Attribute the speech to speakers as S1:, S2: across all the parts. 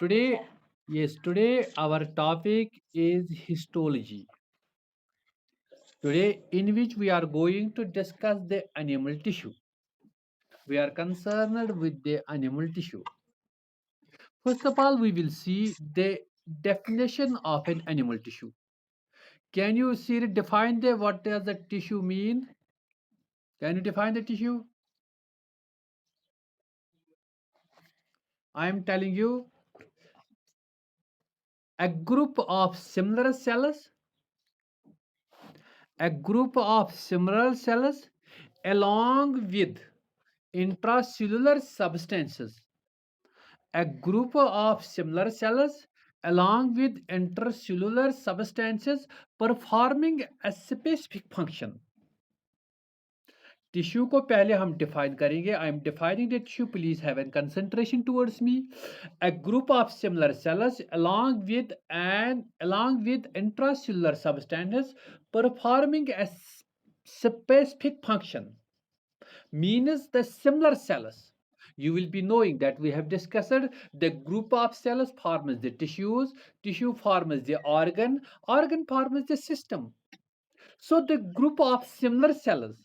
S1: Today, yes, today our topic is histology. Today, in which we are going to discuss the animal tissue. We are concerned with the animal tissue. First of all, we will see the definition of an animal tissue. Can you see define the what does the tissue mean? Can you define the tissue? I am telling you a group of similar cells, a group of similar cells along with intracellular substances, a group of similar cells along with intercellular substances performing a specific function. Tissue को पहले हम define करेंगे. I am defining the tissue. Please have an concentration towards me. A group of similar cells along with intracellular substances performing a specific function means the similar cells. You will be knowing that we have discussed the group of cells forms the tissues, tissue forms the organ forms the system. So the group of similar cells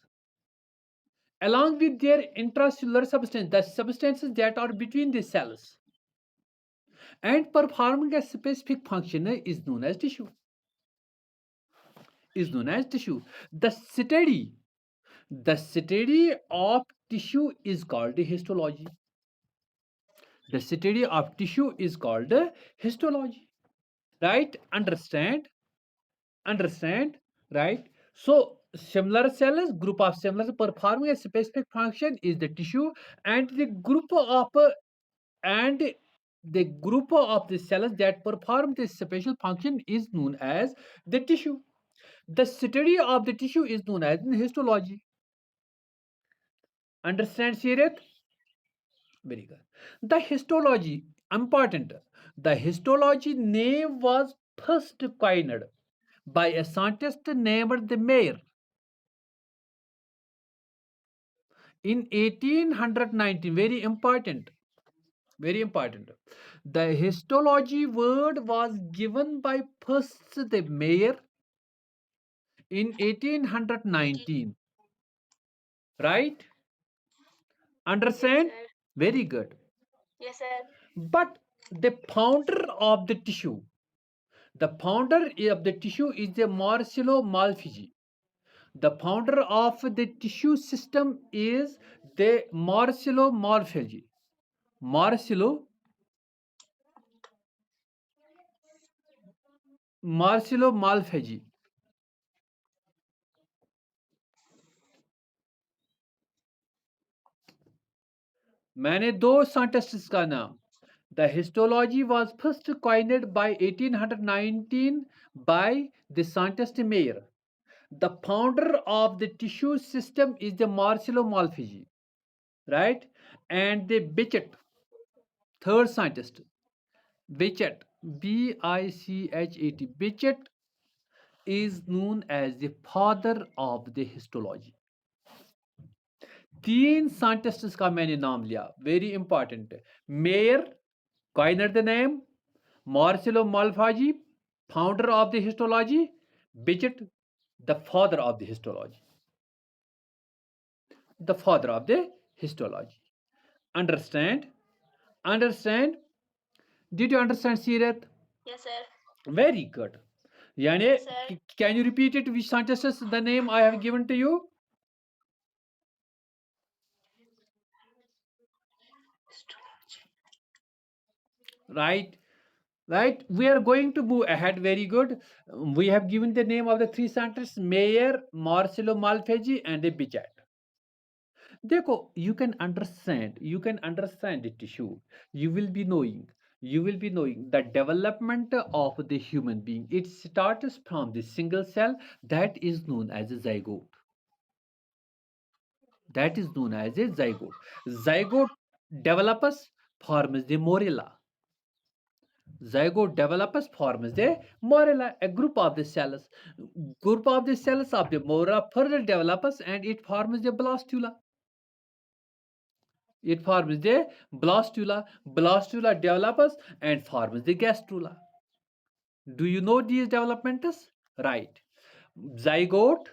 S1: along with their intracellular substance, the substances that are between the cells and performing a specific function is known as tissue. The study of tissue is called histology. The study of tissue is called histology. Right? Understand? Right? So similar cells, group of similar performing a specific function is the tissue, and the group of the cells that perform this special function is known as the tissue. The study of the tissue is known as histology. Understand, Sirat? Very good. The histology, important. The histology name was first coined by a scientist named the Mayer in 1819. Very important. Very important. The histology word was given by first the Mayer in 1819. Right? Understand?
S2: Yes, sir.
S1: Very good.
S2: Yes, sir.
S1: But the founder of the tissue, the founder of the tissue is the Marcello Malpighi. The founder of the tissue system is the Marcello Malpighi. Marcello Malpighi. मैंने दो scientists का नाम. The histology was first coined by 1819 by the scientist Mayer. The founder of the tissue system is the Marcello Malpighi, right? And the Bichet, third scientist, Bichet, Bichet, Bichet is known as the father of the histology. तीन scientists का मैंने नाम लिया. Very important. Mayor, coined the name. Marcello Malpighi, founder of the histology. Bichet, the father of the histology. The father of the histology. Understand? Did you understand, Sirat?
S2: Yes, sir.
S1: Very good. Yani,
S2: Yes, sir.
S1: can you repeat it? Which sentences the name I have given to you? Right. Right. We are going to move ahead. Very good. We have given the name of the three scientists: Mayer, Marcello Malpighi, and Bichet. देखो, you can understand the tissue. You will be knowing the development of the human being. It starts from the single cell that is known as a zygote. Zygote develops, forms the morula. Zygote develops, forms the morula, a group of the cells. Group of the cells of the morula further develops and it forms the blastula. It forms the blastula. Blastula develops and forms the gastrula. Do you know these developments? Right. Zygote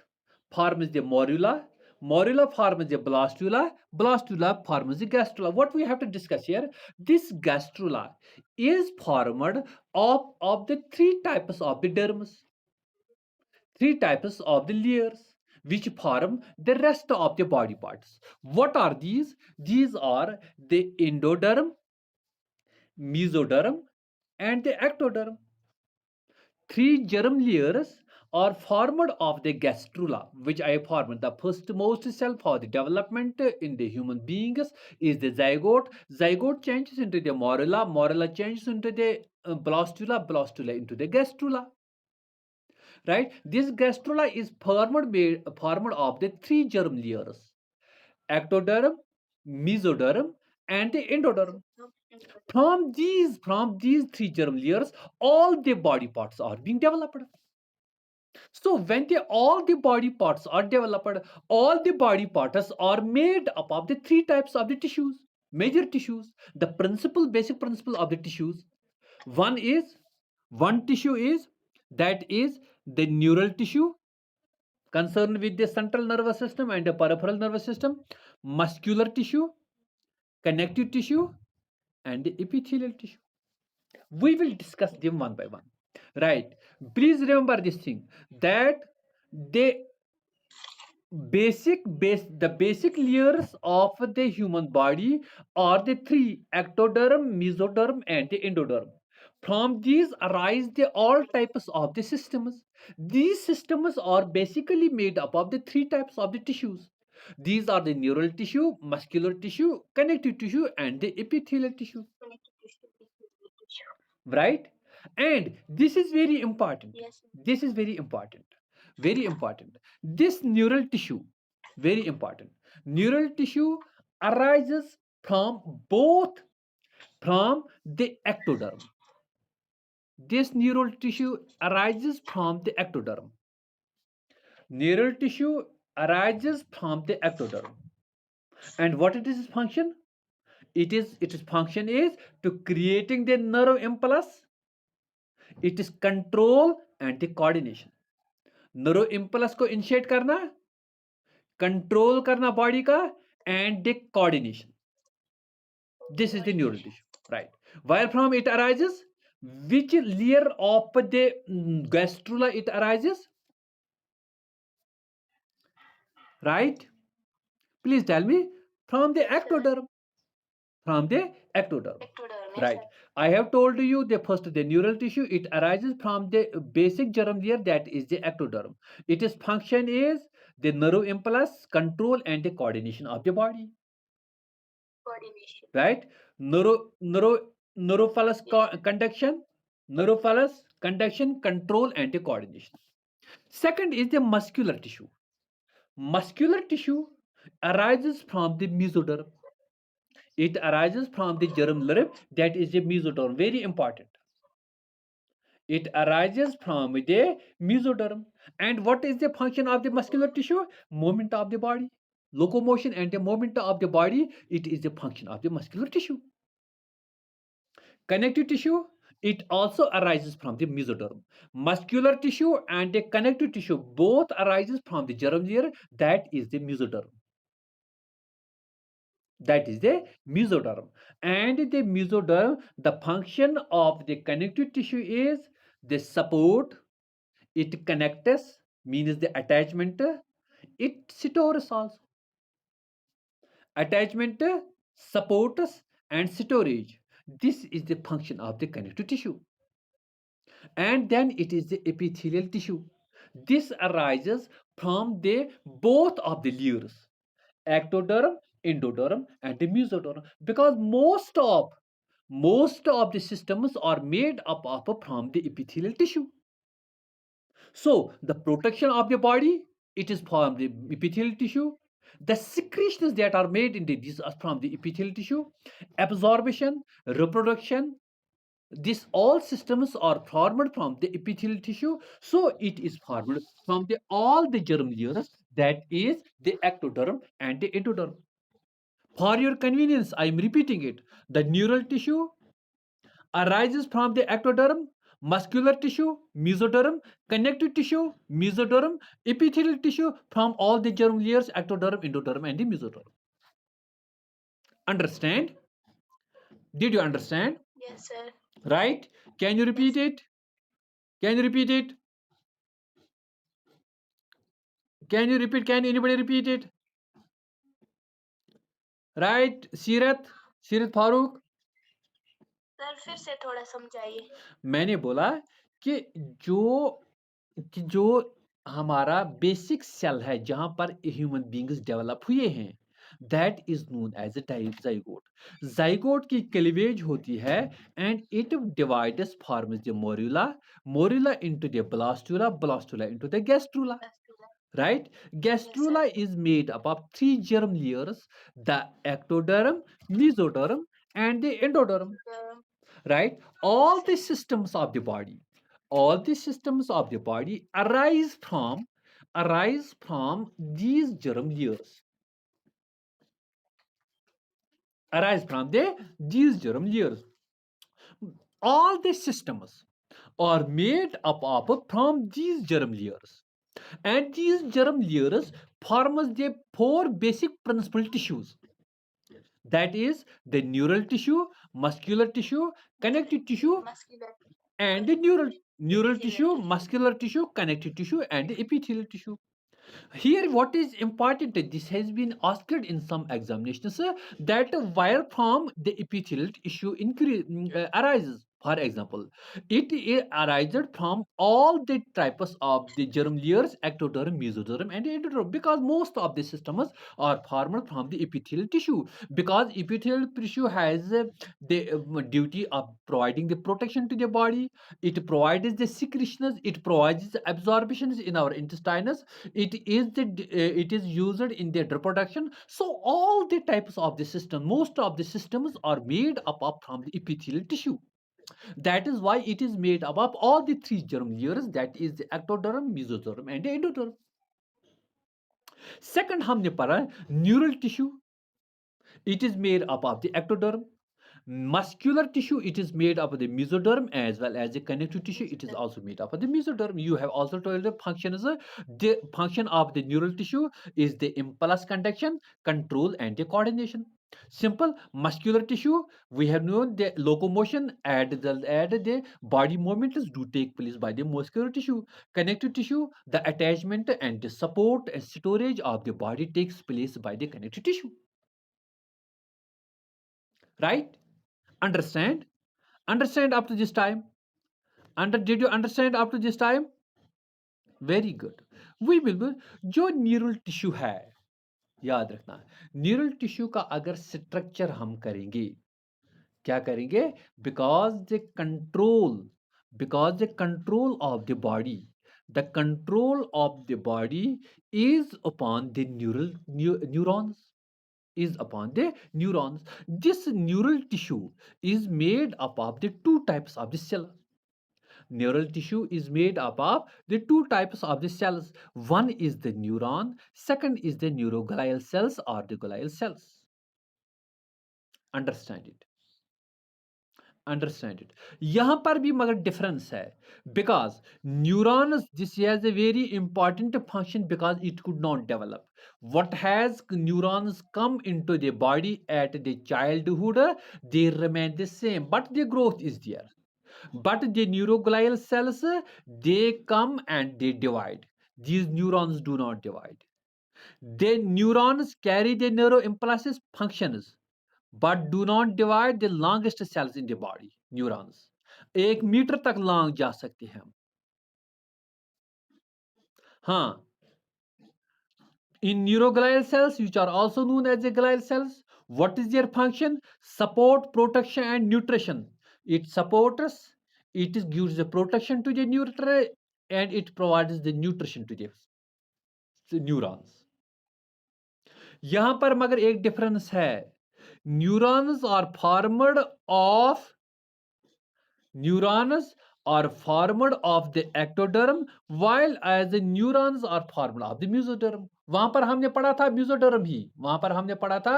S1: forms the morula. Morula forms the blastula. Blastula forms the gastrula. What we have to discuss here, this gastrula is formed of the three types of the dermis, three types of the layers which form the rest of the body parts. What are these? These are the endoderm, mesoderm, and the ectoderm. Three germ layers are formed of the gastrula, which I formed. The firstmost cell for the development in the human beings is the zygote. Zygote changes into the morula. Morula changes into the blastula. Blastula into the gastrula. Right? This gastrula is formed of the three germ layers: ectoderm, mesoderm, and the endoderm. From these three germ layers, all the body parts are being developed. So when all the body parts are developed, all the body parts are made up of the three types of the tissues, major tissues. The basic principle of the tissues. One is, one tissue is, that is the neural tissue concerned with the central nervous system and the peripheral nervous system, muscular tissue, connective tissue, and the epithelial tissue. We will discuss them one by one. Right. Please remember this thing, that they the basic layers of the human body are the three: ectoderm, mesoderm, and the endoderm. From these arise the all types of the systems. These systems are basically made up of the three types of the tissues. These are the neural tissue, muscular tissue, connective tissue, and the epithelial tissue. Right? And this is very important. This is very important. Very important. This neural tissue, very important. Neural tissue arises from the ectoderm. This neural tissue arises from the ectoderm. Neural tissue arises from the ectoderm. And what it is its function? Its function is to creating the nerve impulse. It is control and the coordination. Neuro impulse को initiate करना, control करना body का, and the coordination. This is the neural tissue, right? Where from it arises? Which layer of the gastrula it arises? Right? Please tell me. From the ectoderm. From the ectoderm. Right. I have told you the neural tissue, it arises from the basic germ layer, that is the ectoderm. Its function is the nerve impulse, control, and the coordination of the body. Right? Neurophallus conduction, control, and the coordination. Second is the muscular tissue. Muscular tissue arises from the mesoderm. It arises from the germ layer, that is the mesoderm. Very important. It arises from the mesoderm. And what is the function of the muscular tissue? Movement of the body. Locomotion and the movement of the body, it is the function of the muscular tissue. Connective tissue, it also arises from the mesoderm. Muscular tissue and the connective tissue both arises from the germ layer, that is the mesoderm. That is the mesoderm. And the mesoderm, the function of the connective tissue is the support, it connects, means the attachment, it stores also. Attachment, supports, and storage. This is the function of the connective tissue. And then it is the epithelial tissue. This arises from the both of the layers, ectoderm, endoderm, and the mesoderm, because most of the systems are made up of from the epithelial tissue. So the protection of the body, it is from the epithelial tissue. The secretions that are made in these are from the epithelial tissue. Absorption, reproduction, these all systems are formed from the epithelial tissue. So it is formed from all the germ layers, that is the ectoderm and the endoderm. For your convenience, I am repeating it. The neural tissue arises from the ectoderm, muscular tissue, mesoderm, connective tissue, mesoderm, epithelial tissue from all the germ layers, ectoderm, endoderm, and the mesoderm. Understand? Did you understand?
S2: Yes, sir.
S1: Right? Can you repeat it? Can you repeat it? Can you repeat? Can anybody repeat it? Right? Sirat? Sirat Farooq?
S2: Sir फिर से थोड़ा समझाइए.
S1: मैंने बोला कि जो जो हमारा बेसिक सेल है जहां पर ह्यूमन बींग्स डेवलप हुए हैं that is known as a zygote. Zygote की क्लीवेज होती है and it divides forms the morula, morula into the blastula, blastula into the gastrula. Right? Gastrula is made up of three germ layers: the ectoderm, mesoderm, and the endoderm. Right? All the systems of the body, all the systems of the body arise from these germ layers. Arise from these germ layers. All the systems are made up of from these germ layers. And these germ layers forms the four basic principal tissues. That is the neural tissue, muscular tissue, connective tissue, and the neural tissue, muscular tissue, connective tissue, and the epithelial tissue. Here, what is important, this has been asked in some examinations, that where from the epithelial tissue arises. For example, it arises from all the types of the germ layers, ectoderm, mesoderm, and endoderm, because most of the systems are formed from the epithelial tissue. Because epithelial tissue has the duty of providing the protection to the body. It provides the secretions, it provides the absorptions in our intestines, it is used in their reproduction. So all the types of the system, most of the systems are made up of from the epithelial tissue. That is why it is made up of all the three germ layers, that is the ectoderm, mesoderm, and endoderm. Second हमने पढ़ा neural tissue. It is made up of the ectoderm. Muscular tissue, it is made up of the mesoderm, as well as the connective tissue, it is also made up of the mesoderm. You have also told the function is the function of the neural tissue is the impulse conduction, control, and the coordination. Simple. Muscular tissue, we have known the locomotion and the body movements do take place by the muscular tissue. Connective tissue, the attachment and the support and storage of the body takes place by the connective tissue. Right? Understand? Understand up to this time? Did you understand up to this time? Very good. We will जो neural tissue है, याद रखना, neural tissue का अगर structure हम करेंगे, क्या करेंगे? Because the control of the body, the control of the body is upon the neurons, is upon the neurons. This neural tissue is made up of the two types of the cell. Neural tissue is made up of the two types of the cells. One is the neuron, second is the neuroglial cells or the glial cells. Understand it. Understand it. यहाँ पर भी मगर difference है, because neurons, this has a very important function because it could not develop. What has neurons come into the body at the childhood, they remain the same, but the growth is there. But the neuroglial cells, they come and they divide. These neurons do not divide. The neurons carry the neuroimpulses functions, but do not divide the longest cells in the body. Neurons 1 metre तक long जा सकते हैं हम. हाँ, in neuroglial cells, which are also known as the glial cells, what is their function? Support, protection, and nutrition. It supports, it gives the protection to the neuron, and it provides the nutrition to the neurons. यहाँ पर मगर एक difference है. Neurons are formed of the ectoderm, while as the neurons are formed of the mesoderm. वहां पर हमने पढ़ा था म्यूजोडर्म ही, वहां पर हमने पढ़ा था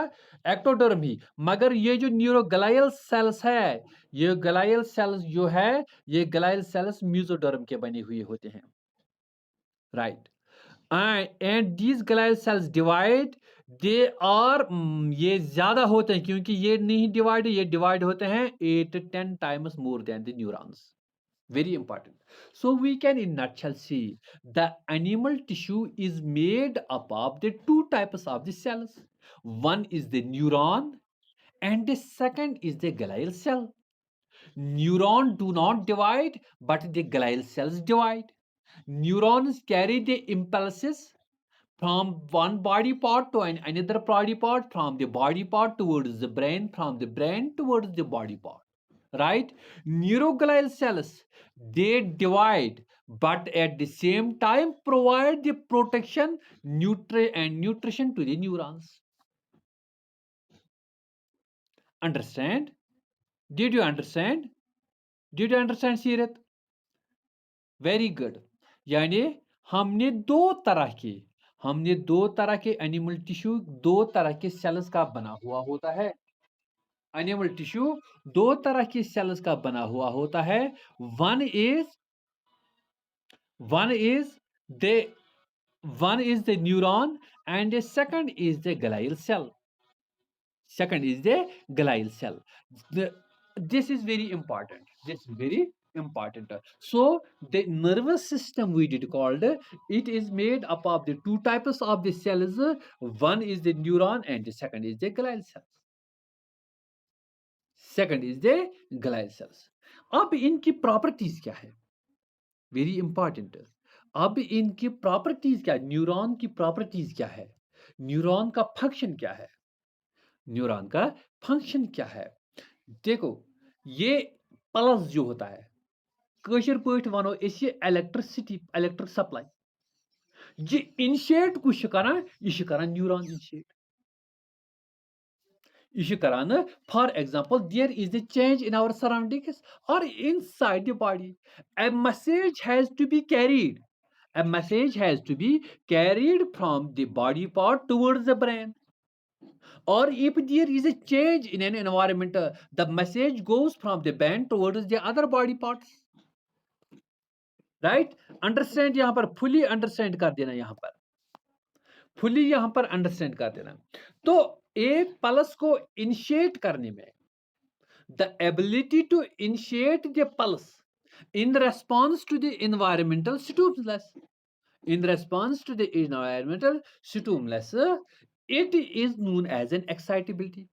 S1: एक्टोडर्म ही, मगर ये जो न्यूरोग्लाइल सेल्स है, ये ग्लाइल सेल्स जो है, ये ग्लाइल सेल्स म्यूजोडर्म के बने हुए होते हैं, right. And these glial cells divide, they are, ये ज्यादा होते हैं, क्योंकि ये नहीं डिवाइड, ये डिवाइड होते हैं 8 to 10 times more than the neurons, very important. So we can in nutshell see the animal tissue is made up of the two types of the cells. One is the neuron and the second is the glial cell. Neuron do not divide, but the glial cells divide. Neurons carry the impulses from one body part to another body part, from the body part towards the brain, from the brain towards the body part, right? Neuroglial cells, they divide, but at the same time provide the protection, nutrition to the neurons. Understand? Did you understand? Did you understand, Sirat? Very good. यानी हमने दो तरह के animal tissue, दो तरह के sales का बना हुआ होता है। एनिमल टिश्यू दो तरह के सेल्स का बना हुआ होता है। One is the neuron and the second is the glial cell. This is very important. So the nervous system we did called, it is made up of the two types of the cells. One is the neuron and the second is the glial cells. अब इनकी properties क्या है, very important. अब इनकी properties क्या, neuron की properties क्या है, न्यूरॉन का फंक्शन क्या है, देखो, ये पल्स जो होता है, कशर पठ वनो इलेक्ट्रिसिटी, इलेक्ट्रिक सप्लाई, ये इनिशिएट कुछ करान, ये करान न्यूरॉन इनिशिएट, ये करान। For example, there is the change in our surroundings और inside the body, a message has to be carried, from the body part towards the brain. Or if there is a change in an environment, the message goes from the brain towards the other body parts, right? Understand, यहाँ पर fully understand कर देना, यहाँ पर fully यहाँ पर understand कर देना। तो एक पल्स को initiate करने में, the ability to initiate the pulse in response to the environmental stimulus, it is known as an excitability.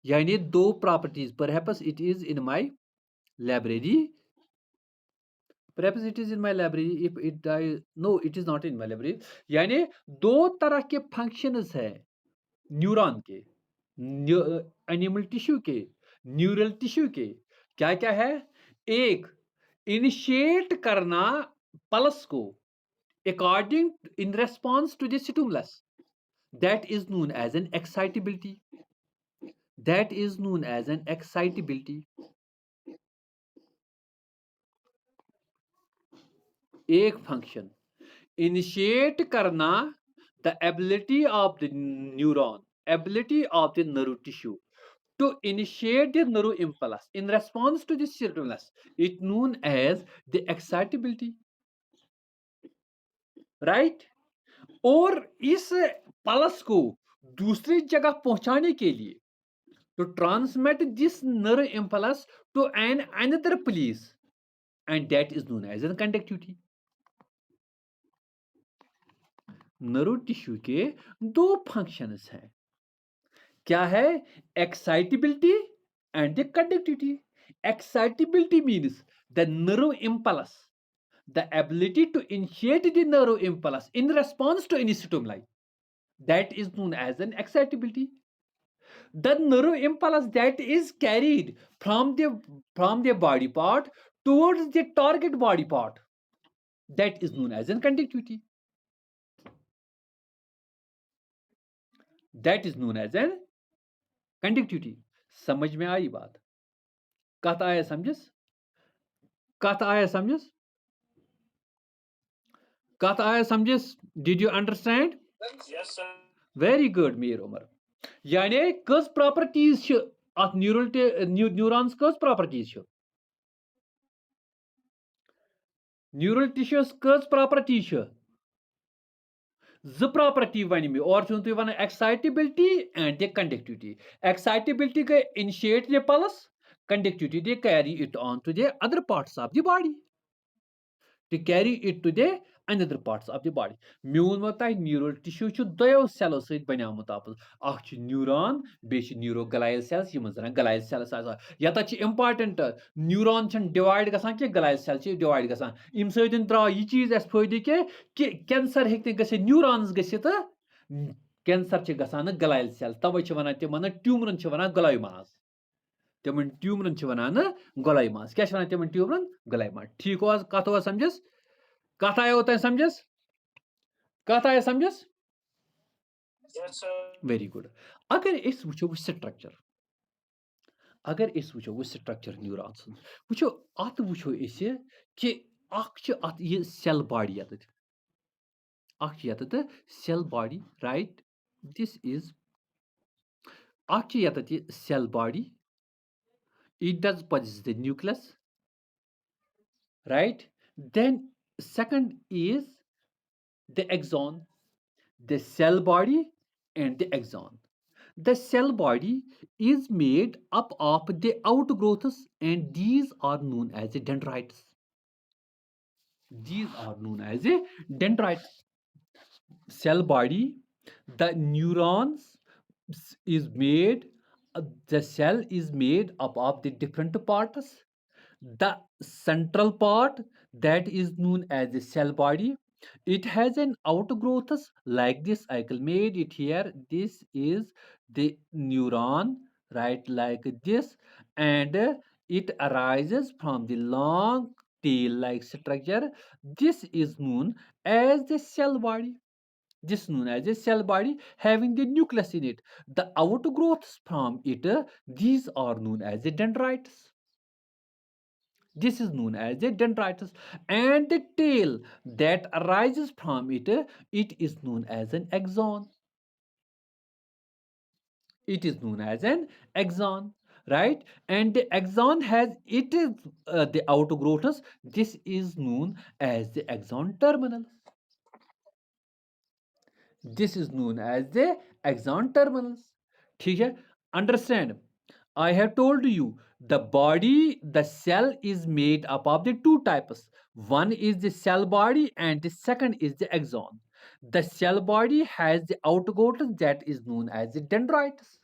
S1: यानी दो properties, perhaps it is in my library, if it no, it is not in my library. यानी दो तरह के functions है neuron के, animal tissue के, neural tissue के। क्या क्या है? एक, इनिशिएट करना पल्स को according in response to the stimulus, that is known as an excitability. एक फंक्शन इनिशिएट करना, the ability of the neuron, ability of the nerve tissue to initiate the nerve impulse in response to the stimulus, it known as the excitability, right? और इस pulse को दूसरी जगह पहुंचाने के लिए, to transmit this nerve impulse to another place, and that is known as a conductivity. Nerve tissue के दो फंक्शंस हैं, क्या है? Excitability and the conductivity. Excitability means the nerve impulse, the ability to initiate the nerve impulse in response to any stimuli, that is known as an excitability. The nerve impulse that is carried from the body part towards the target body part, that is known as an conductivity. समझ में आई बात? कत आया समझस? Did you understand? Very good, Mir Umar. यानी कस properties छ at neurons कस properties छ न्यूरल टिश्यूस कस प्रॉपर्टीज छ प्रॉपर्टी वन मे और तुम one excitability and the conductivity excitability गई initiate the pulse conductivity they carry it on to the other parts of the body to carry it to the another parts of the body. Mune mata neural tissue chu doyo cells seit banamut apus. Akh chu neuron, be chu neuroglial cells, yim zana glial cells asa. Yata chu important neuron chun divide gasan ke glial cell chu divide gasan. Im seitin tra yi cheez es phoide ke cancer hekte gase neurons gase ta cancer chu gasan glial cells. Tawai chu wana te mana tumor chu wana gliomas. تمن ट्यूमरन one गोलाई क्या तमन ट्यूमरन गोलाई ठीक हो कत हो समझस कत आयो तुम समझस कत आया समझस वेरी गुड अगर वो स्ट्रक्चर अगर वो स्ट्रक्चर न्यूरॉन्स वो अत वो कि अत यह सेल बॉडी यत cell body right this is यत cell body it does possess the nucleus, right? Then second is the axon, the cell body and the axon. The cell body is made up of the outgrowths and these are known as the dendrites. These are known as the dendrites. Cell body, the neurons is made the cell is made up of the different parts. The central part that is known as the cell body, it has an outgrowths like this. I can made it here. This is the neuron, right, like this, and it arises from the long tail like structure. This is known as the cell body. This is known as a cell body having the nucleus in it. The outgrowths from it, these are known as the dendrites. This is known as the dendrites. And the tail that arises from it, it is known as an axon. It is known as an axon, right? And the axon has it is the outgrowths. This is known as the axon terminal. This is known as the axon terminals. ठीक है? Understand? I have told you the body, the cell is made up of the two types. One is the cell body and the second is the axon. The cell body has the outgrowth that is known as the dendrites.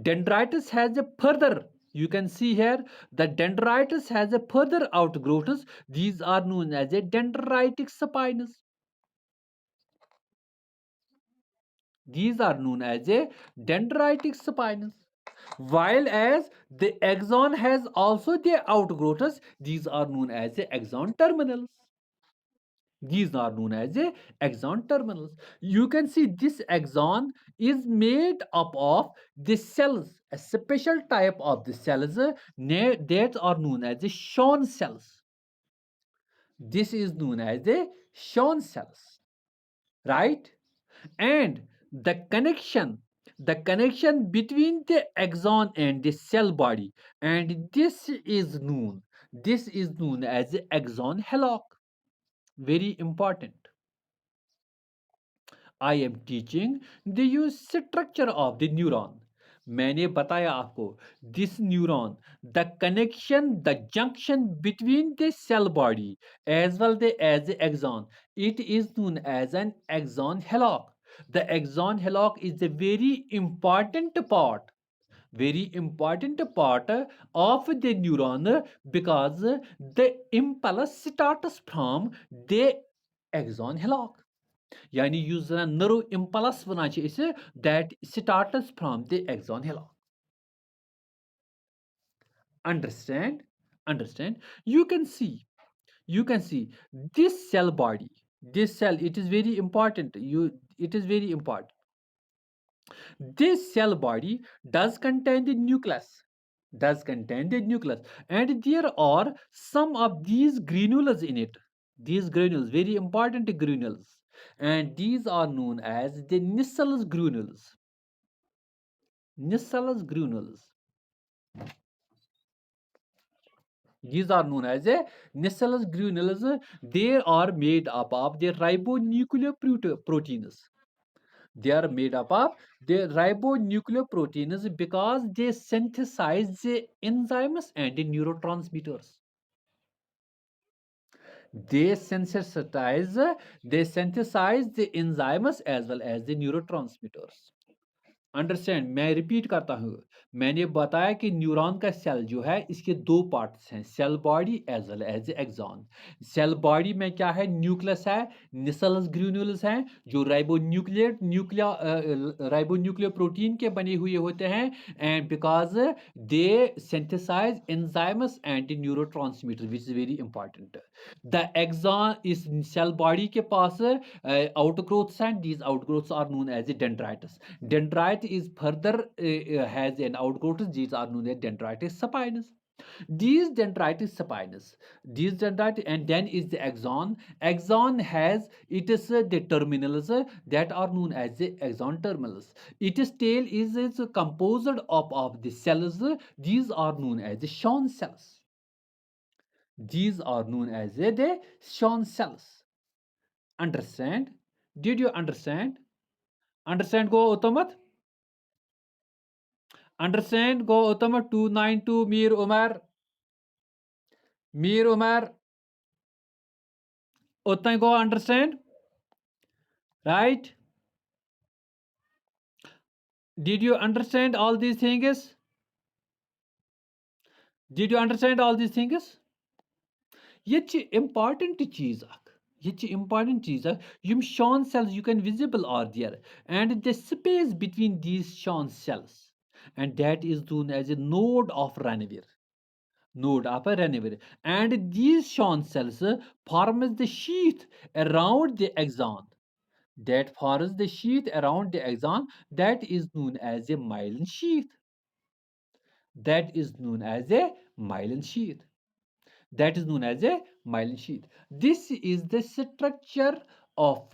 S1: Dendrites has a further, you can see here, the dendrites has a further outgrowths. These are known as a dendritic spines. These are known as a dendritic spines. While as the axon has also the outgrowths, these are known as the axon terminals. These are known as the axon terminals. You can see this axon is made up of the cells, a special type of the cells that are known as the Schwann cells. This is known as the Schwann cells, right? And the connection between the axon and the cell body, and this is known as the axon hillock. Very important. I am teaching the use structure of the neuron. मैंने बताया आपको this neuron, the connection, the junction between the cell body as well as the axon, it is known as an axon hillock. The axon hillock is a very important part of the neuron because the impulse starts from the axon hillock. Yani yus zana nerve impulse wana that starts from the axon hillock. Understand? You can see this cell body, this cell, it is very important. This cell body does contain the nucleus, and there are some of these granules in it. These granules, very important granules. and these are known as the Nissal's granules. Nissal's granules. These are known as a Nissal's granules. They are made up of the ribonuclear proteins. They are made up of the ribonuclear proteins because they synthesize the enzymes and the neurotransmitters. They synthesize, they synthesize the enzymes as well as the neurotransmitters. Understand मैं repeat करता हूँ मैंने बताया कि neuron का cell जो है इसके दो पार्ट्स हैं cell body as well as axon cell body में क्या है न्यूक्लियस है निसल्स ग्रेन्यूल्स हैं जो राइबोन्यूक्लियर प्रोटीन के बने हुए होते हैं and because they synthesize enzymes and neurotransmitter which is very important the axon इस सेल बॉडी के पास आउटग्रोथ्स हैं these outgrowths are known as a dendrites dendrite is further has an outgrowth. These are known as dendritic spines. These dendritic spines, these dendritic, and then is the axon. Axon has it is the terminals that are known as the axon terminals. Its tail is composed of the cells. These are known as the Schwann cells. These are known as the Schwann cells. Understand? Did you understand? Understand? Go Uttamat. Understand? Go Uttama 292 Mir Umar. Mir Umar. Uttai go understand? Right? Did you understand all these things? Did you understand all these things? Yet important cheese. Yet important cheese. Yum Schwann cells you can visible are there. And the space between these Schwann cells. And that is known as a node of Ranvier. Node of a Ranvier. And these Schwann cells forms the sheath around the axon. That forms the sheath around the axon that is known as a myelin sheath. That is known as a myelin sheath. That is known as a myelin sheath. This is the structure of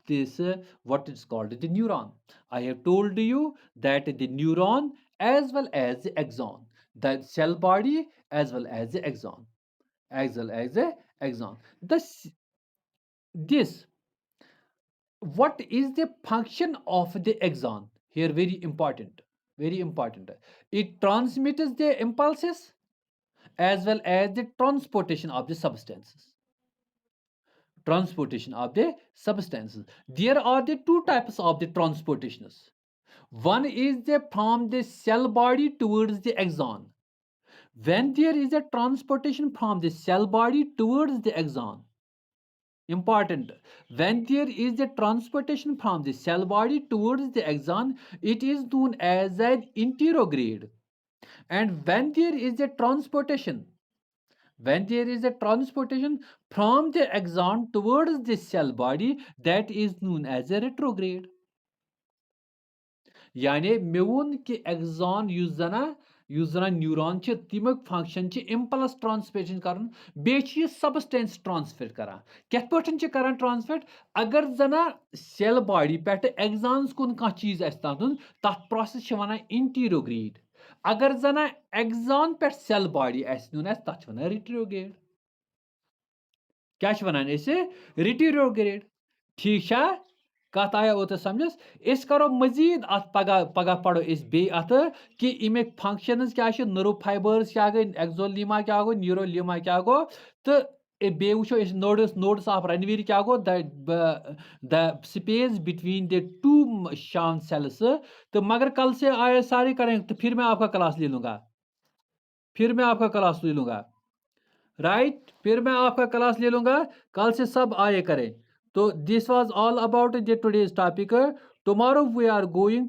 S1: this what is called the neuron. I have told you that the neuron as well as the axon, the cell body as well as the axon, as well as the axon. This what is the function of the axon? Here very important, very important. It transmits the impulses as well as the transportation of the substances. Transportation of the substances. There are the two types of the transportations. One is the from the cell body towards the axon. When there is a transportation from the cell body towards the axon, important, when there is a transportation from the cell body towards the axon, it is known as an anterograde. And when there is a transportation from the axon towards the cell body, that is known as a retrograde. यानी मे वोन कि axon use जना neuron छ तमिक function छ impulse transmission करन बे छ substance transfer करान कथ पठन छ करान ट्रांसफर अगर जना सेल बॉडी पेट एक्सॉन्स कुन का चीज आस तातुन तथ प्रोसेस छ वना इंटीरोग्रेड अगर जना एक्सॉन पेट सेल बॉडी आस नुन आस तथ वना रिट्रोग्रेड क्या छ वनान ऐसे रिट्रोग्रेड ठीक छा कत आया वो समझस इस करो मजीद अत पगह पगह पढ़ो इस बे अत कि इमिक फंक्शंस क्या नर्व फाइबर्स क्या गई एक्सोलीमा क्या गो न्यूरोलीमा क्या गो तो बे वो इस नोड्स ऑफ रनवीर क्या go the space between the two शान सेल्स तो मगर कल से आए सारे करें तो फिर मैं आपका क्लास ले लूंगा राइट फिर मैं आपका क्लास ले लूंगा कल से सब आए करें. So this was all about the today's topic. Tomorrow we are going to